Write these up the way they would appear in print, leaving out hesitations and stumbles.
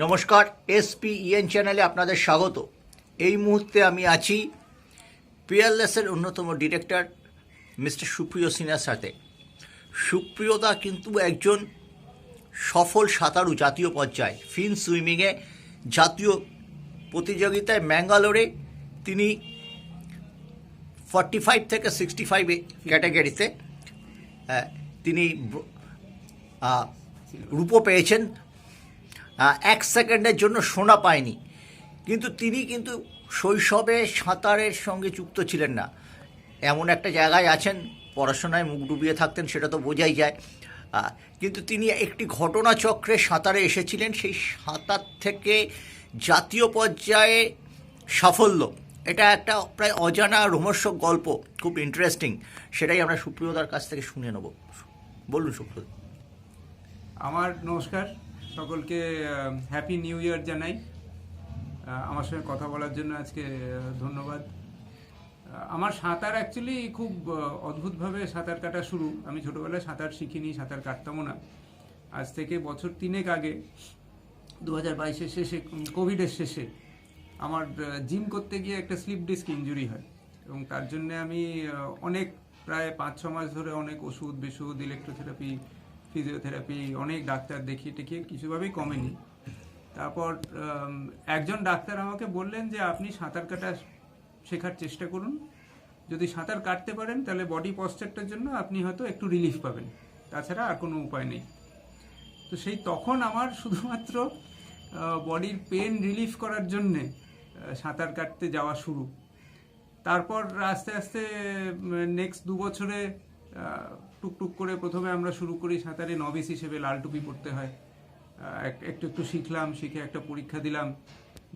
নমস্কার, এসপিইএন চ্যানেলে আপনাদের স্বাগত। এই মুহূর্তে আমি আছি পিয়ারলেসের অন্যতম ডিরেক্টর মিস্টার সুপ্রিয় সিনহার সাথে। সুপ্রিয়দা কিন্তু একজন সফল সাঁতারু, জাতীয় পর্যায়ে ফিন সুইমিংয়ে জাতীয় প্রতিযোগিতায় ম্যাঙ্গালোরে তিনি 45 থেকে 65 ক্যাটাগরিতে তিনি রূপো পেয়েছেন। 1 সেকেন্ডের জন্য সোনা পায়নি, কিন্তু তিনি কিন্তু শৈশবে সাঁতারের সঙ্গে যুক্ত ছিলেন না। এমন একটা জায়গায় আছেন, পড়াশোনায় মুখ ডুবিয়ে থাকতেন, সেটা তো বোঝাই যায়। কিন্তু তিনি একটি ঘটনাচক্রে সাঁতারে এসেছিলেন, সেই সাঁতার থেকে জাতীয় পর্যায়ে সাফল্য। এটা একটা প্রায় অজানা রোমহর্ষক গল্প, খুব ইন্টারেস্টিং। সেটাই আমরা সুপ্রিয়দার কাছ থেকে শুনে নেব। বলুন সুপ্রিয়। আমার নমস্কার, সকলকে হ্যাপি নিউ ইয়ার জানাই। আমার সঙ্গে কথা বলার জন্য আজকে ধন্যবাদ। আমার সাঁতার অ্যাকচুয়ালি খুব অদ্ভুতভাবে সাঁতার কাটা শুরু। আমি ছোটোবেলায় সাঁতার শিখিনি, সাঁতার কাটতামও না। আজ থেকে বছর 3 আগে 2022-এর শেষে, কোভিডের শেষে আমার জিম করতে গিয়ে একটা স্লিপ ডিস্ক ইনজুরি হয়, এবং তার জন্যে আমি অনেক প্রায় 5-6 মাস ধরে অনেক ওষুধ বিষুধ, ইলেকট্রোথেরাপি, ফিজিওথেরাপি, অনেক ডাক্তার দেখিয়ে টেকিয়ে কিছুভাবেই কমেনি। তারপর একজন ডাক্তার আমাকে বললেন যে আপনি সাঁতার কাটা শেখার চেষ্টা করুন। যদি সাঁতার কাটতে পারেন তাহলে বডি পশ্চারটার জন্য আপনি হয়তো একটু রিলিফ পাবেন, তাছাড়া আর কোনো উপায় নেই। তো সেই তখন আমার শুধুমাত্র বডির পেন রিলিফ করার জন্যে সাঁতার কাটতে যাওয়া শুরু। তারপর আস্তে আস্তে নেক্সট 2 বছরে টুকটুক করে প্রথমে আমরা শুরু করি সাঁতারে নভিস হিসেবে, লাল টুপি পরতে হয়। একটু একটু শিখলাম, শিখে একটা পরীক্ষা দিলাম,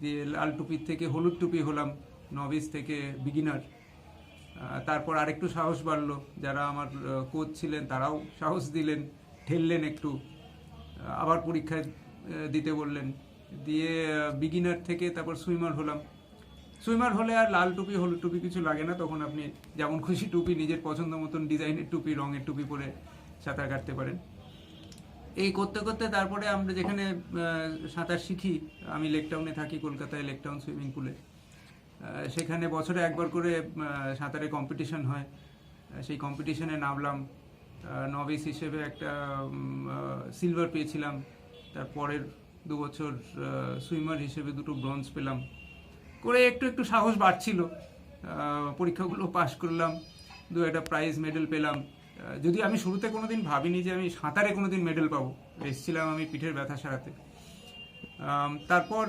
দিয়ে লাল টুপির থেকে হলুদ টুপি হলাম, নভিস থেকে বিগিনার। তারপর আরেকটু সাহস বাড়লো, যারা আমার কোচ ছিলেন তারাও সাহস দিলেন, ঠেললেন একটু, আবার পরীক্ষা দিতে বললেন। দিয়ে বিগিনার থেকে তারপর সুইমার হলাম। সুইমার হলে আর লাল টুপি হলুদ টুপি কিছু লাগে না, তখন আপনি যেমন খুশি টুপি, নিজের পছন্দ মতন ডিজাইনের টুপি, রঙের টুপি পরে সাঁতার কাটতে পারেন। এই করতে করতে তারপরে আমরা যেখানে সাঁতার শিখি, আমি লেকটাউনে থাকি, কলকাতায় লেকটাউন সুইমিং পুলে, সেখানে বছরে একবার করে সাঁতারে কম্পিটিশন হয়। সেই কম্পিটিশনে নামলাম, নভিস হিসেবে একটা সিলভার পেয়েছিলাম। তারপরের 2 বছর সুইমার হিসেবে 2টো ব্রোঞ্জ পেলাম। করে একটু একটু সাহস বাড়ছিল, পরীক্ষাগুলো পাশ করলাম, 2-একটা প্রাইজ মেডেল পেলাম। যদি আমি শুরুতে কোনোদিন ভাবিনি যে আমি সাঁতারে কোনোদিন মেডেল পাবো, এসেছিলাম আমি পিঠের ব্যথা সারাতে। তারপর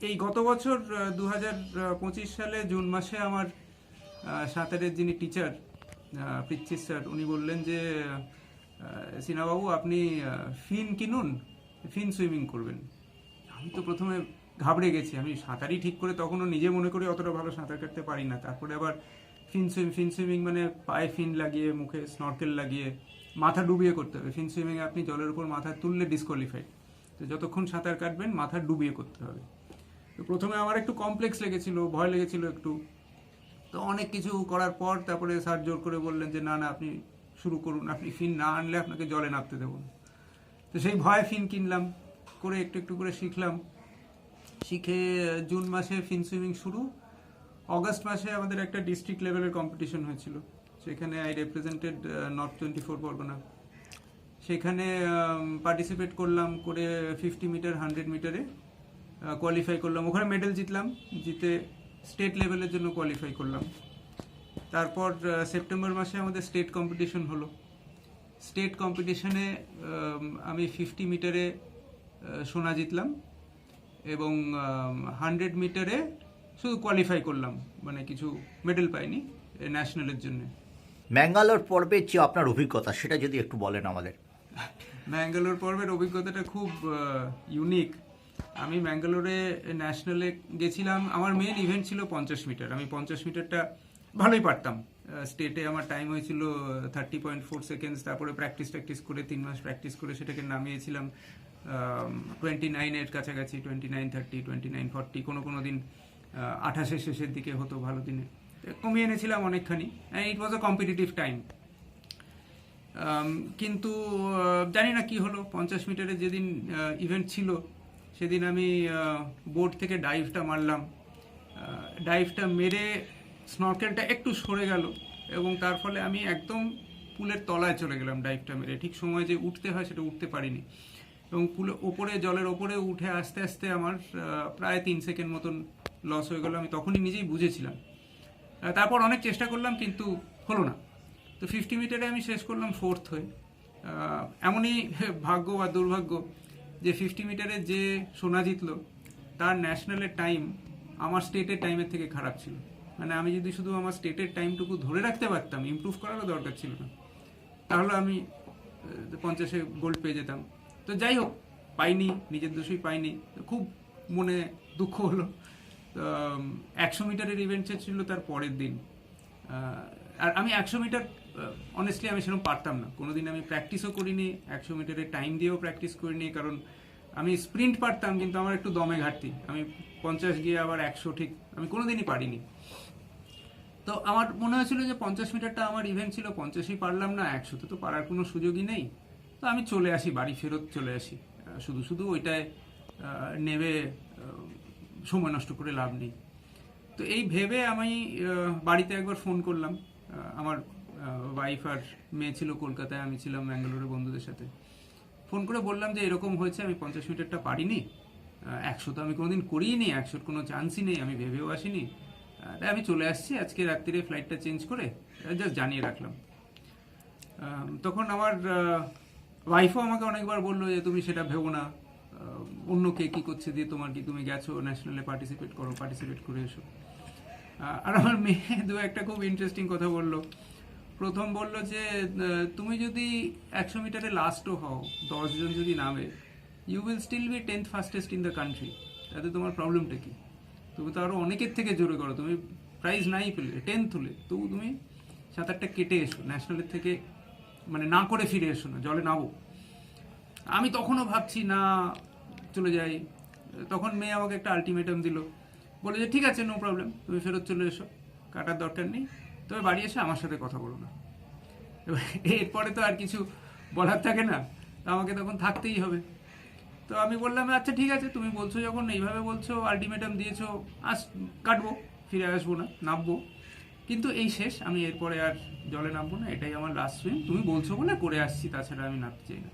এই গত বছর 2025 সালে জুন মাসে আমার সাঁতারের যিনি টিচার, পিচ্ছিস স্যার, উনি বললেন যে সিনহাবাবু আপনি ফিন কিনুন, ফিন সুইমিং করবেন। আমি তো প্রথমে ঘাবড়ে গেছি, আমি সাঁতারই ঠিক করে তখনও নিজে মনে করি অতটা ভালো সাঁতার কাটতে পারি না। তারপরে আবার ফিন সুইমিং মানে পায়ে ফিন লাগিয়ে, মুখে স্নরকেল লাগিয়ে, মাথা ডুবিয়ে করতে হবে। ফিন সুইমিংয়ে আপনি জলের উপর মাথা তুললে ডিসকোয়ালিফাইড, তো যতক্ষণ সাঁতার কাটবেন মাথা ডুবিয়ে করতে হবে। তো প্রথমে আমার একটু কমপ্লেক্স লেগেছিল, ভয় লেগেছিল একটু। তো অনেক কিছু করার পর তারপরে স্যার জোর করে বললেন যে না না, আপনি শুরু করুন, আপনি ফিন না আনলে আপনাকে জলে নামতে দেবো না। তো সেই ভয়ে ফিন কিনলাম, করে একটু একটু করে শিখলাম। শিখে জুন মাসে ফিন সুইমিং শুরু। অগাস্ট মাসে আমাদের একটা ডিস্ট্রিক্ট লেভেলের কম্পিটিশন হয়েছিল, সেখানে আই রিপ্রেজেন্টেড নর্থ 24 পরগনা। সেখানে পার্টিসিপেট করলাম, করে 50 মিটার 100 মিটারে কোয়ালিফাই করলাম। ওখানে মেডেল জিতলাম, জিতে স্টেট লেভেলের জন্য কোয়ালিফাই করলাম। তারপর সেপ্টেম্বর মাসে আমাদের স্টেট কম্পিটিশন হলো। স্টেট কম্পিটিশনে আমি 50 মিটারে সোনা জিতলাম, এবং 100 মিটারে শুধু কোয়ালিফাই করলাম, মানে কিছু মেডেল পাইনি ন্যাশনালের জন্য। ম্যাঙ্গালোর পর্বের যে আপনার অভিজ্ঞতা, সেটা যদি একটু বলেন আমাদের। ম্যাঙ্গালোর পর্বের অভিজ্ঞতাটা খুব ইউনিক। আমি ম্যাঙ্গালোরে ন্যাশনালে গেছিলাম, আমার মেন ইভেন্ট ছিল 50 মিটার। আমি 50 মিটারটা ভালোই পারতাম। স্টেটে আমার টাইম হয়েছিল 30.4 সেকেন্ডস। তারপরে প্র্যাকটিস করে 3 মাস প্র্যাকটিস করে সেটাকে নামিয়েছিলাম 29-এর কাছাকাছি, 29:30, 29:40, কোনো দিন 28-এর শেষের দিকে হতো ভালো দিনে। কমিয়ে এনেছিলাম অনেকখানি। ইট ওয়াজ আ কম্পিটিটিভ টাইম। কিন্তু জানি না কি হলো, 50 মিটারের যেদিন ইভেন্ট ছিল সেদিন আমি বোর্ড থেকে ডাইভটা মারলাম। ডাইভটা মেরে স্নরকেলটা একটু সরে গেল এবং তার ফলে আমি একদম পুলের তলায় চলে গেলাম। ডাইভটা মেরে ঠিক সময় যে উঠতে হয় সেটা উঠতে পারিনি এবং পুলের ওপরে, জলের ওপরে উঠে আস্তে আস্তে আমার প্রায় 3 সেকেন্ড মতন লস হয়ে গেল। আমি তখনই নিজেই বুঝেছিলাম। তারপর অনেক চেষ্টা করলাম কিন্তু হলো না। তো 50 মিটারে আমি শেষ করলাম 4th হয়ে। এমনই ভাগ্য বা দুর্ভাগ্য যে 50 মিটারে যে সোনা জিতলো তার ন্যাশনালের টাইম আমার স্টেটের টাইমের থেকে খারাপ ছিল। মানে আমি যদি শুধু আমার স্টেটের টাইমটুকু ধরে রাখতে পারতাম, ইমপ্রুভ করারও দরকার ছিল না, তাহলে আমি 50-এ গোল্ড পেয়ে যেতাম। তো যাই হোক, পাইনি, নিজের দোষই পাইনি। তো খুব মনে দুঃখ হলো। 100 মিটারের ইভেন্ট ছিল তার পরের দিন। আর আমি 100 মিটার অনেস্টলি আমি সেরকম পারতাম না, কোনোদিন আমি প্র্যাকটিসও করিনি, 100 মিটারের টাইম দিয়েও প্র্যাকটিস করিনি, কারণ আমি স্প্রিন্ট পারতাম কিন্তু আমার একটু দমে ঘাটতি। আমি 50 গিয়ে আবার 100 ঠিক আমি কোনোদিনই পারিনি। তো আমার মনে হয়েছিল যে 50 মিটারটা আমার ইভেন্ট ছিল, 50ই পারলাম না, 100তে তো পারার কোনো সুযোগই নেই। তো আমি চলে আসি, বাড়ি ফেরত চলে আসি। শুধু শুধু ওইটায় নেবে সময় নষ্ট করে লাভ নেই। তো এই ভেবে আমি বাড়িতে একবার ফোন করলাম। আমার ওয়াইফ আর মেয়ে ছিল কলকাতায়, আমি ছিলাম ব্যাঙ্গালোরে বন্ধুদের সাথে। ফোন করে বললাম যে এরকম হয়েছে, আমি 50 মিটারটা পারিনি, 100 তো আমি কোনোদিন করিনি, 100-র কোনো চান্সই নেই, আমি ভেবেও আসিনি। তাই আমি চলে আসছি, আজকে রাত্রিরে ফ্লাইটটা চেঞ্জ করে জাস্ট জানিয়ে রাখলাম। তখন আমার ওয়াইফও আমাকে অনেকবার বললো যে তুমি সেটা ভেবো না, অন্য কে কী করছে দিয়ে তোমার কি, তুমি গেছো ন্যাশনালে পার্টিসিপেট করো, পার্টিসিপেট করে এসো। আর আমার মেয়ে দু একটা খুব ইন্টারেস্টিং কথা বললো। প্রথম বললো যে তুমি যদি 100 মিটারে লাস্টও হও, 10 জন যদি নামে, you will still be 10th fastest in the country. তাতে তোমার প্রবলেমটা কি? তুমি তো আরও অনেকের থেকে জোরে করো, তুমি প্রাইজ নাই পেলে, 10th হলে, তবু তুমি সাঁতারটা কেটে এসো, ন্যাশনালের থেকে মানে না করে ফিরে এসো না, জলে নামো। আমি তখনও ভাবছি না, চলে যাই। তখন মেয়ে আমাকে একটা আলটিমেটাম দিল, বলে যে ঠিক আছে, নো প্রবলেম, তুমি ফেরত চলে এসো, কাটার দরকার নেই, তবে বাড়ি এসে আমার সাথে কথা বলো না। এরপরে তো আর কিছু বলার থাকে না, তো আমাকে তখন থাকতেই হবে। তো আমি বললাম আচ্ছা ঠিক আছে, তুমি বলছো যখন, এইভাবে বলছো, আলটিমেটাম দিয়েছো, কাটবো, ফিরে আসবো না, নামবো, কিন্তু এই শেষ, আমি এরপরে আর জলে নামবো না, এটাই আমার লাস্ট সুইম, তুমি বলছো বলে করে আসছি, তাছাড়া আমি নামতে চাই না।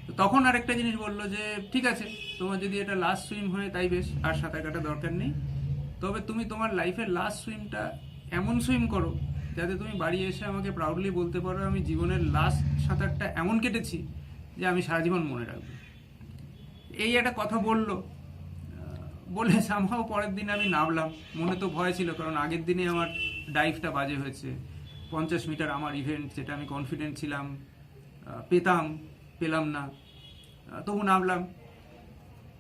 তো তখন আরেকটা জিনিস বললো যে ঠিক আছে, তোমার যদি এটা লাস্ট সুইম হয় তাই বেশ, আর সাঁতার কাটা দরকার নেই, তবে তুমি তোমার লাইফের লাস্ট সুইমটা এমন সুইম করো যাতে তুমি বাড়ি এসে আমাকে প্রাউডলি বলতে পারো আমি জীবনের লাস্ট সাঁতারটা এমন কেটেছি যে আমি সারা জীবন মনে রাখবো। এই একটা কথা বললো, বলে সামহাও পরের দিন আমি নামলাম। মনে তো ভয় ছিল, কারণ আগের দিনে আমার ডাইভটা বাজে হয়েছে। 50 মিটার আমার ইভেন্ট, যেটা আমি কনফিডেন্ট ছিলাম পেলাম না, তবু নামলাম,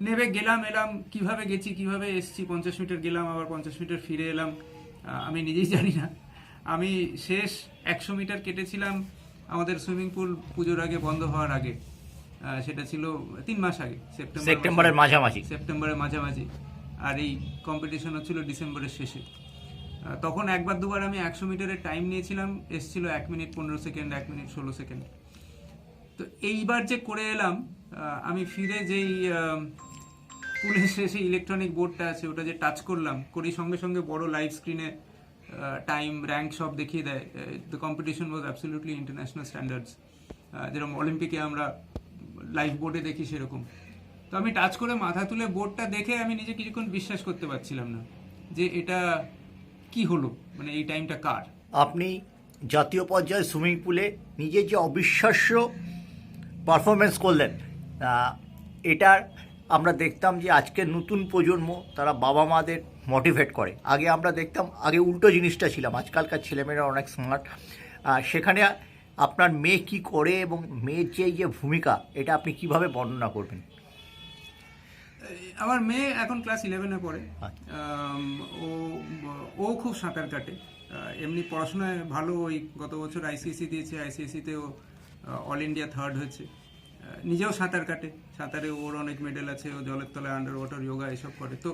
নেমে গেলাম, এলাম, কিভাবে গেছি কিভাবে এসছি, 50 মিটার গেলাম, আবার 50 মিটার ফিরে এলাম, আমি নিজেই জানি না। আমি শেষ 100 মিটার কেটেছিলাম আমাদের সুইমিং পুল পুজোর আগে, বন্ধ হওয়ার আগে, সেটা ছিল 3 মাস আগে, সেপ্টেম্বরের মাঝামাঝি। আর এই কম্পিটিশন হচ্ছিল ডিসেম্বরের শেষে। তখন একবার দুবার আমি 100 মিটারের টাইম নিয়েছিলাম, এসছিল 1 মিনিট 15 সেকেন্ড, 1 মিনিট 16 সেকেন্ড। তো এইবার যে করে এলাম, আমি ফিরে যেই পুলের শেষে ইলেকট্রনিক বোর্ডটা আছে, ওটা যে টাচ করলাম, করি সঙ্গে সঙ্গে বড় লাইভ স্ক্রিনে টাইম, র্যাঙ্ক সব দেখিয়ে দেয়। The competition was absolutely international standards, যেরকম অলিম্পিকে আমরা লাইভ বোর্ডে দেখি সেরকম। তো আমি টাচ করে মাথা তুলে বোর্ডটা দেখে আমি নিজে কিছুক্ষণ বিশ্বাস করতে পারছিলাম না যে এটা কি হলো, মানে এই টাইমটা কার। আপনি জাতীয় পর্যায়ে সুইমিং পুলে নিজের যে অবিশ্বাস্য পারফরমেন্স করলেন, এটার আমরা দেখতাম যে আজকের নতুন প্রজন্ম তারা বাবা মাদের মোটিভেট করে। আগে আমরা দেখতাম, আগে উল্টো জিনিসটা ছিলাম, আজকালকার ছেলেমেয়েরা অনেক স্মার্ট। সেখানে আপনার মেয়ে কি করে এবং মেয়ের যে ভূমিকা, এটা আপনি কিভাবে বর্ণনা করবেন? আমার মেয়ে এখন ক্লাস 11-এ পড়ে। ও খুব সাঁতার কাটে, এমনি পড়াশোনায় ভালো। ওই গত বছর আইসিএসসি দিয়েছে, আইসিএসসিতেও অল ইন্ডিয়া 3rd হয়েছে। নিজেও সাঁতার কাটে, সাঁতারে ওর অনেক মেডেল আছে, ও জলের তলায় আন্ডার ওয়াটার যোগা এসব করে। তো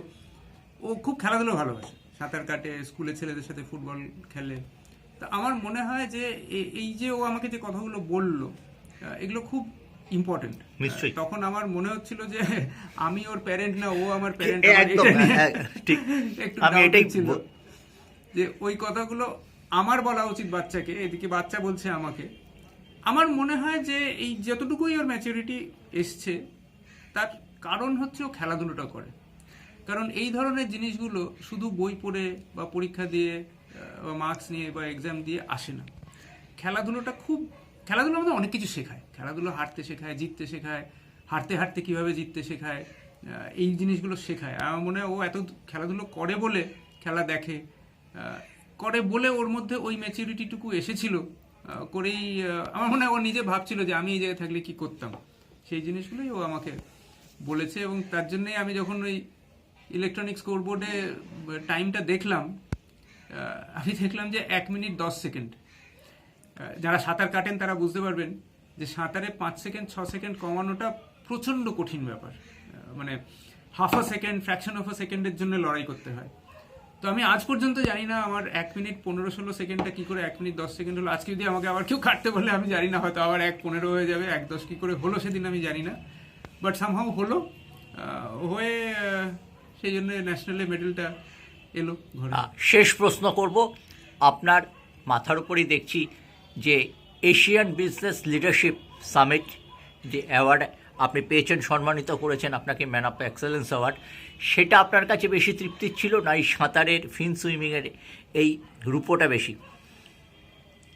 ও খুব খেলাধুলো ভালোবাসে, সাঁতার কাটে, স্কুলে ছেলেদের সাথে ফুটবল খেলে। তা আমার মনে হয় যে এই যে ও আমাকে যে কথাগুলো বললো এগুলো খুব ইম্পর্টেন্ট। নিশ্চয়ই। তখন আমার মনে হচ্ছিল যে আমি ওর প্যারেন্ট না, ও আমার প্যারেন্ট। একদম ঠিক, একটু আমি doubt এটাই ছিল যে ওই কথাগুলো আমার বলা উচিত বাচ্চাকে, এদিকে বাচ্চা বলছে আমাকে। আমার মনে হয় যে এই যতটুকুই ওর ম্যাচুরিটি এসছে তার কারণ হচ্ছে ও খেলাধুলোটা করে। কারণ এই ধরনের জিনিসগুলো শুধু বই পড়ে বা পরীক্ষা দিয়ে বা মার্কস নিয়ে বা এক্সাম দিয়ে আসে না। খেলাধুলো আমাদের অনেক কিছু শেখায়। খেলাধুলো হারতে শেখায়, জিততে শেখায়, হারতে হারতে কীভাবে জিততে শেখায়, এই জিনিসগুলো শেখায়। আমার মনে হয় ও এত খেলাধুলো করে বলে, খেলা দেখে করে বলে ওর মধ্যে ওই ম্যাচুরিটিটুকু এসেছিল করেই আমার মনে হয় ও নিজে ভাবছিল যে আমি এই জায়গায় থাকলে কি করতাম। সেই জিনিসগুলোই ও আমাকে বলেছে এবং তার জন্যই আমি যখন ওই ইলেকট্রনিক স্কোরবোর্ডে টাইমটা দেখলাম, আমি দেখলাম যে 1 মিনিট 10 সেকেন্ড। যারা সাঁতার কাটেন তারা বুঝতে পারবেন যে সাঁতারে 5 সেকেন্ড 6 সেকেন্ড কমানোটা প্রচণ্ড কঠিন ব্যাপার। মানে half a second, fraction of a সেকেন্ডের জন্য লড়াই করতে হয়। তো আমি আজ পর্যন্ত জানি না আমার 1 মিনিট 15-16 সেকেন্ডটা কী করে 1 মিনিট 10 সেকেন্ড হলো। আজকে যদি আমাকে আবার কেউ কাটতে বলে আমি জানি না, হয়তো আবার 1:15 হয়ে যাবে, 1:10 কী করে হলো সেদিন আমি জানি না, বাট সামহাউ হলো। হয়ে সেই জন্য ন্যাশনালে মেডেলটা এলো ঘরে। শেষ প্রশ্ন করব, আপনার মাথার উপরই দেখছি যে এশিয়ান বিজনেস লিডারশিপ সামিট যে অ্যাওয়ার্ড আপনি পেয়েছেন, সম্মানিত করেছেন আপনাকে ম্যান অফ এক্সেলেন্স অ্যাওয়ার্ড, সেটা আপনার কাছে বেশি তৃপ্তির ছিল না এই সাঁতারের, ফিন সুইমিংয়ের এই রূপটা বেশি?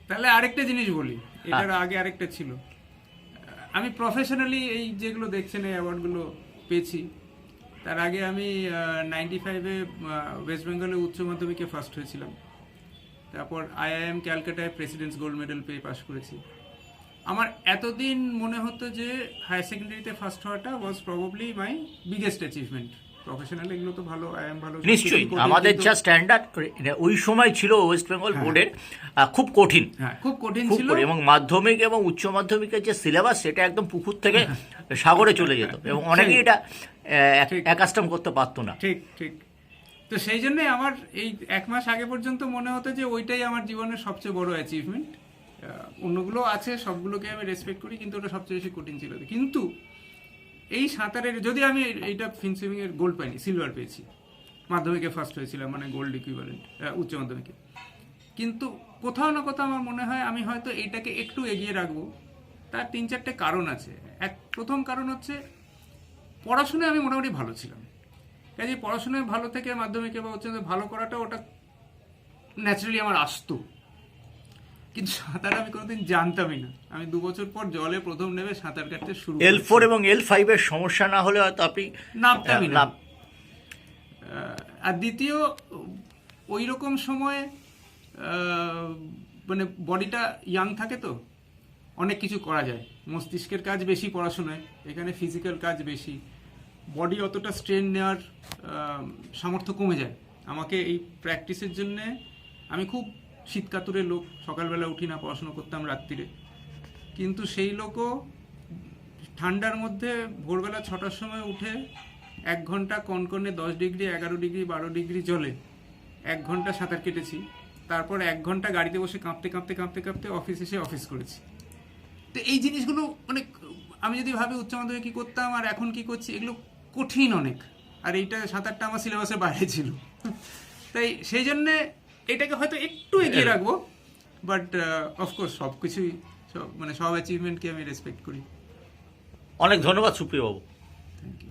তাহলে আরেকটা জিনিস বলি, এটার আগে আরেকটা ছিল। আমি প্রফেশনালি এই যেগুলো দেখছেন এই অ্যাওয়ার্ডগুলো পেয়েছি। তার আগে আমি 95-এ ওয়েস্ট বেঙ্গলে উচ্চ মাধ্যমিকে ফার্স্ট হয়েছিলাম। তারপর IIM ক্যালকাটায় প্রেসিডেন্টস গোল্ড মেডেল পেয়ে পাশ করেছি। আমার এতদিন মনে হতো যে হায়ার সেকেন্ডারিতে ফার্স্ট হওয়াটা ওয়াজ probably my biggest achievement. Professional এগুলো তো ভালো, IIM ভালো, নিশ্চয়ই। আমাদের যা স্ট্যান্ডার্ড ওই সময় ছিল ওয়েস্ট বেঙ্গল বোর্ডের, খুব কঠিন, খুব কঠিন ছিল। এবং মাধ্যমিক এবং উচ্চ মাধ্যমিকের যে সিলেবাস সেটা একদম পুকুর থেকে সাগরে চলে যেত এবং অনেকেই এটা অ্যাকাস্টম করতে পারতো না। ঠিক ঠিক। তো সেই জন্যে আমার এই 1 মাস আগে পর্যন্ত মনে হতো যে ওইটাই আমার জীবনের সবচেয়ে বড় অ্যাচিভমেন্ট। অন্যগুলো আছে, সবগুলোকে আমি রেসপেক্ট করি, কিন্তু ওটা সবচেয়ে বেশি কঠিন ছিল। কিন্তু এই সাঁতারের, যদি আমি এইটা ফিন সুইমিংয়ের গোল্ড পাইনি, সিলভার পেয়েছি, মাধ্যমিকে ফার্স্ট হয়েছিলাম, মানে গোল্ড ইকুইভ্যালেন্ট উচ্চ মাধ্যমিকে, কিন্তু কোথাও না কোথাও আমার মনে হয় আমি হয়তো এইটাকে একটু এগিয়ে রাখবো। তার 3-4টে কারণ আছে। প্রথম কারণ হচ্ছে পড়াশোনায় আমি মোটামুটি ভালো ছিলাম। কাজে পড়াশোনায় ভালো থেকে মাধ্যমিকে বা উচ্চ মাধ্যমিকে ভালো করাটা ওটা ন্যাচারালি আমার আসতো, কিন্তু সাঁতার আমি কোনোদিন জানতামই না। আমি 2 বছর পর জলে প্রথম নেমে সাঁতার কাটতে শুরু করেছি। L4 এবং L5 এর সমস্যা না হলে হয়তো আপনি নামতামই না। আর দ্বিতীয়, ওই রকম সময় মানে বডিটা ইয়াং থাকে, তো অনেক কিছু করা যায়। মস্তিষ্কের কাজ বেশি পড়াশোনায়, এখানে ফিজিক্যাল কাজ বেশি। বডি অতটা স্ট্রেন নেওয়ার সামর্থ্য কমে যায়। আমাকে এই প্র্যাকটিসের জন্যে, আমি খুব শীতকাতুরের লোক, সকালবেলা উঠি না, পড়াশোনা করতাম রাত্রিরে, কিন্তু সেই লোকও ঠান্ডার মধ্যে ভোরবেলা 6টার সময় উঠে 1 ঘন্টা কনকনে 10 ডিগ্রি, 11 ডিগ্রি, 12 ডিগ্রি জলে 1 ঘন্টা সাঁতার কেটেছি। তারপর 1 ঘন্টা গাড়িতে বসে কাঁপতে কাঁপতে কাঁপতে কাঁপতে অফিস এসে অফিস করেছি। তো এই জিনিসগুলো মানে আমি যদি ভাবি উচ্চ মাধ্যমিকে কী করতাম আর এখন কি করছি, এগুলো কঠিন অনেক। আর এইটা সাঁতারটা আমার সিলেবাসের বাইরে ছিল, তাই সেই জন্যে এটাকে হয়তো একটু এগিয়ে রাখবো। বাট অফকোর্স সব কিছুই, মানে সব অ্যাচিভমেন্টকে আমি রেসপেক্ট করি। অনেক ধন্যবাদ সুপ্রিয় বাবু। Thank you.